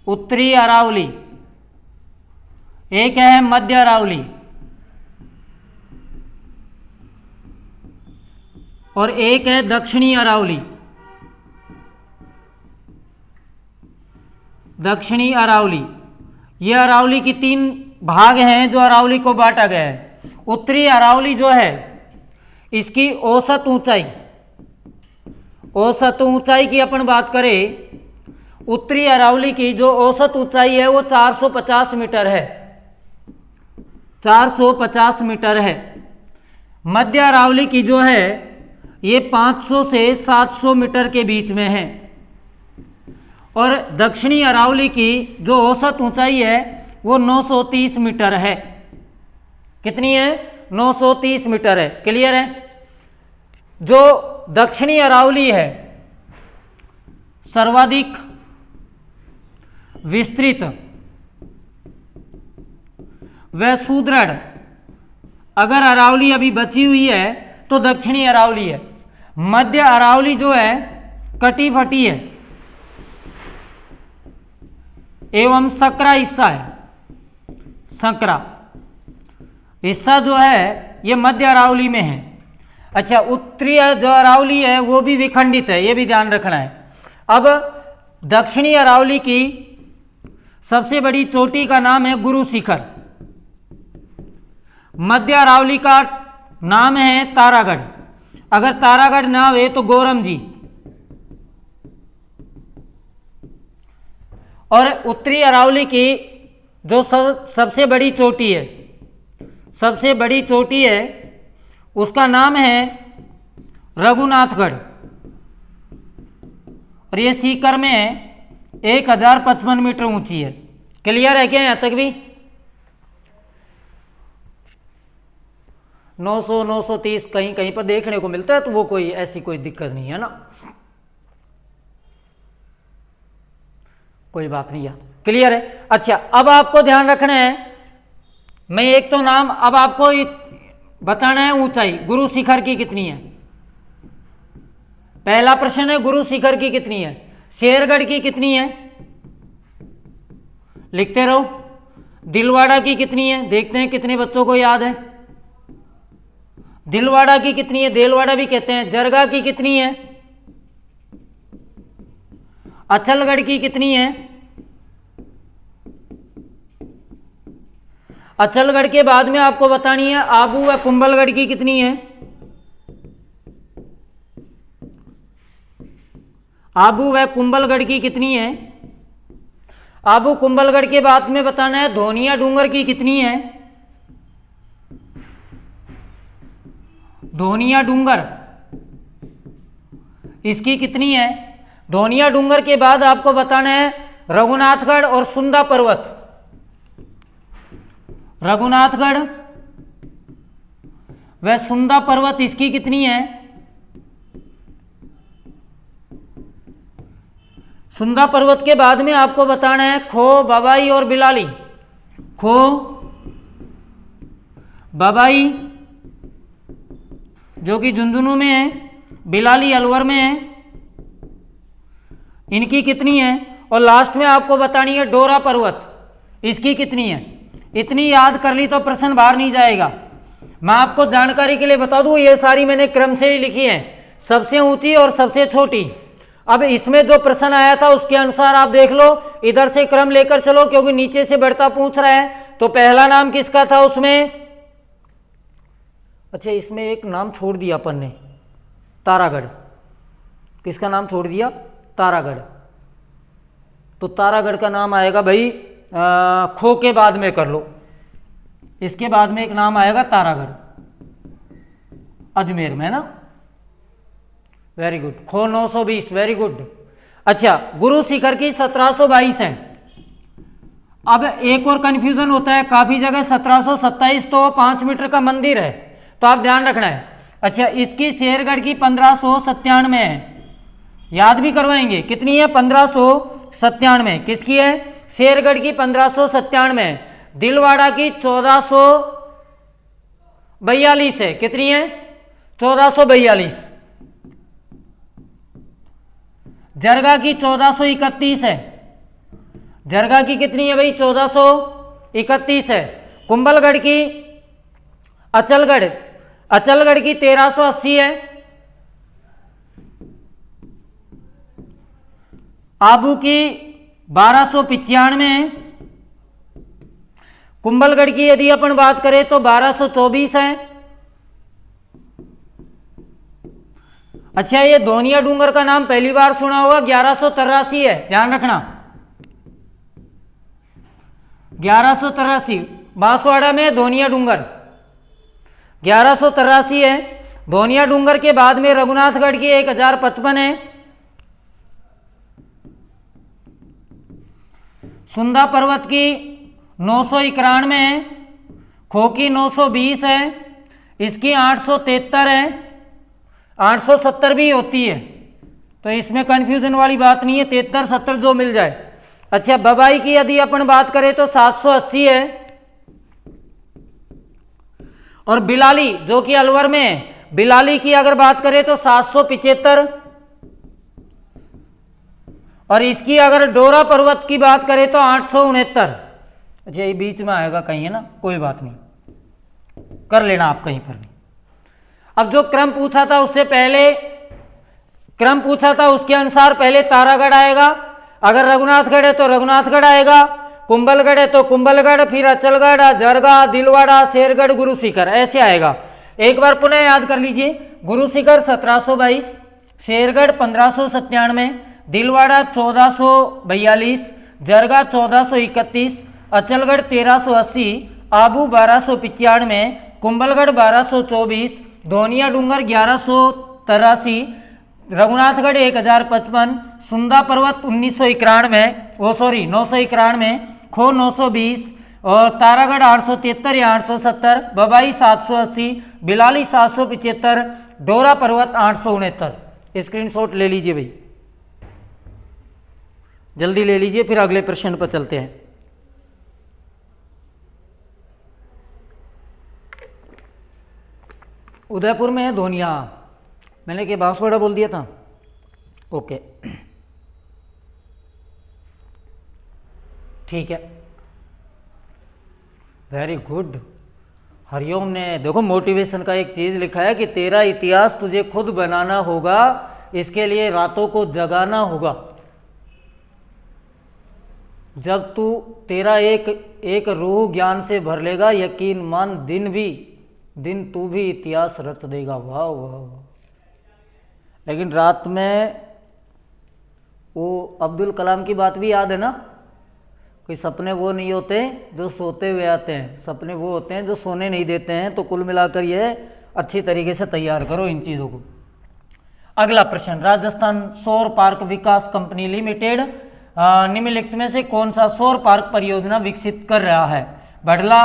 उत्तरी अरावली, एक है मध्य अरावली और एक है दक्षिणी अरावली। दक्षिणी अरावली, ये अरावली की 3 भाग हैं जो अरावली को बांटा गया है। उत्तरी अरावली जो है इसकी औसत ऊंचाई की अपन बात करें, उत्तरी अरावली की जो औसत ऊंचाई है वो 450 मीटर है, 450 मीटर है। मध्य अरावली की जो है ये 500 से 700 मीटर के बीच में है और दक्षिणी अरावली की जो औसत ऊंचाई है वो 930 मीटर है। कितनी है? 930 मीटर है। क्लियर है? जो दक्षिणी अरावली है सर्वाधिक विस्तृत व सुदृढ़ अगर अरावली अभी बची हुई है तो दक्षिणी अरावली है। मध्य अरावली जो है कटी फटी है एवं सकरा हिस्सा है, सकरा हिस्सा जो है ये मध्य अरावली में है। अच्छा, उत्तरी जो अरावली है वो भी विखंडित है, ये भी ध्यान रखना है। अब दक्षिणी अरावली की सबसे बड़ी चोटी का नाम है गुरु शिखर। मध्य अरावली का नाम है तारागढ़। अगर तारागढ़ ना हो तो गोरमजी। और उत्तरी अरावली की जो सबसे बड़ी चोटी है, सबसे बड़ी चोटी है उसका नाम है रघुनाथगढ़ और ये सीकर में 1055 मीटर ऊंची है। क्लियर है क्या यहां तक भी? 900 930 कहीं कहीं पर देखने को मिलता है, तो वो कोई ऐसी कोई दिक्कत नहीं है ना, कोई बात नहीं यार। क्लियर है? अच्छा, अब आपको ध्यान रखना है, मैं एक तो नाम अब आपको बताना है ऊंचाई गुरु शिखर की कितनी है। पहला प्रश्न है गुरु शिखर की कितनी है। शेरगढ़ की कितनी है? लिखते रहो। दिलवाड़ा की कितनी है? देखते हैं कितने बच्चों को याद है। दिलवाड़ा की कितनी है? देलवाड़ा भी कहते हैं। जरगा की कितनी है? अचलगढ़ की कितनी है? अचलगढ़ के बाद में आपको बतानी है आबू व कुंभलगढ़ की कितनी है। आबू व कुंभलगढ़ की कितनी है। आबू कुंभलगढ़ के बाद में बताना है धोनिया डूंगर की कितनी है। धोनिया डूंगर इसकी कितनी है। धोनिया डूंगर के बाद आपको बताना है रघुनाथगढ़ और सुंदा पर्वत। रघुनाथगढ़ व सुंदा पर्वत इसकी कितनी है। सुंदा पर्वत के बाद में आपको बताना है खो, बबाई और बिलाली। खो, बबाई जो कि झुंझुनू में है, बिलाली अलवर में है, इनकी कितनी है। और लास्ट में आपको बतानी है डोरा पर्वत, इसकी कितनी है। इतनी याद कर ली तो प्रश्न बाहर नहीं जाएगा। मैं आपको जानकारी के लिए बता दूं, ये सारी मैंने क्रम से ही लिखी है, सबसे ऊंची और सबसे छोटी। अब इसमें जो प्रश्न आया था उसके अनुसार आप देख लो, इधर से क्रम लेकर चलो क्योंकि नीचे से बढ़ता पूछ रहा है। तो पहला नाम किसका था उसमें? अच्छा, इसमें एक नाम छोड़ दिया अपन ने, तारागढ़। किसका नाम छोड़ दिया? तारागढ़। तो तारागढ़ का नाम आएगा भाई खो के बाद में कर लो, इसके बाद में एक नाम आएगा तारागढ़, अजमेर में ना। Very good. खो 920, वेरी गुड। अच्छा, गुरु शिखर की 1722 है। अब एक और कंफ्यूजन होता है काफी जगह, 1727 तो 5 मीटर का मंदिर है, तो आप ध्यान रखना है। अच्छा, इसकी शेरगढ़ की 1597 है, याद भी करवाएंगे। कितनी है? 1597। किसकी है? शेरगढ़ की 1597 है। दिलवाड़ा की 1442 है। कितनी है? 1442। जरगा की 1431 है। जरगा की कितनी है भाई? 1431 है। कुंभलगढ़ की, अचलगढ़, अचलगढ़ की 1380 है। आबू की 1295 है। कुंभलगढ़ की यदि अपन बात करें तो 1224 है। अच्छा, ये धोनिया डूंगर का नाम पहली बार सुना होगा, 1183 है, ध्यान रखना। 1183 बांसवाड़ा में धोनिया डूंगर 1183 है। धोनिया डूंगर के बाद में रघुनाथगढ़ की 1055 है। सुंदा पर्वत की 991 है। खो की 920 है। इसकी 873 है। 870 भी होती है, तो इसमें कंफ्यूजन वाली बात नहीं है, 73 70 जो मिल जाए। अच्छा, बबाई की यदि अपन बात करें तो 780 है। और बिलाली जो कि अलवर में है, बिलाली की अगर बात करें तो 775। और इसकी अगर डोरा पर्वत की बात करें तो 869। अच्छा, ये बीच में आएगा कहीं, है ना, कोई बात नहीं, कर लेना आप कहीं पर भी। अब जो क्रम पूछा था उससे पहले, क्रम पूछा था उसके अनुसार पहले तारागढ़ आएगा, अगर रघुनाथगढ़ है तो रघुनाथगढ़ आएगा, कुंभलगढ़ है तो कुंभलगढ़, फिर अचलगढ़, जरगा, दिलवाड़ा, शेरगढ़, गुरुशिखर, ऐसे आएगा। एक बार पुनः याद कर लीजिए, गुरुशिखर 1722, शेरगढ़ 1597, दिलवाड़ा 1442, जरगा 1431, अचलगढ़ 1380, आबू 1295, कुंभलगढ़ 1224, धोनिया डूंगर 1183, रघुनाथगढ़ 1055, सुंदा पर्वत 991, खो 920, और तारागढ़ 873 या 870, बबाई 780, बिलाली 775, डोरा पर्वत 869। स्क्रीनशॉट ले लीजिए भाई, जल्दी ले लीजिए, फिर अगले प्रश्न पर चलते हैं। उदयपुर में है धोनिया, मैंने क्या बांसवाड़ा बोल दिया था? ओके, ठीक है, वेरी गुड। हरिओम ने देखो मोटिवेशन का एक चीज लिखा है कि तेरा इतिहास तुझे खुद बनाना होगा, इसके लिए रातों को जगाना होगा। जब तू तेरा एक रूह ज्ञान से भर लेगा, यकीन मान दिन तू भी इतिहास रच देगा। वाह वाह। लेकिन रात में वो अब्दुल कलाम की बात भी याद है ना, कोई सपने वो नहीं होते जो सोते हुए आते हैं, सपने वो होते हैं जो सोने नहीं देते हैं। तो कुल मिलाकर ये अच्छी तरीके से तैयार करो इन चीज़ों को। अगला प्रश्न, राजस्थान सौर पार्क विकास कंपनी लिमिटेड निम्नलिखित में से कौन सा सौर पार्क परियोजना विकसित कर रहा है? बड़ला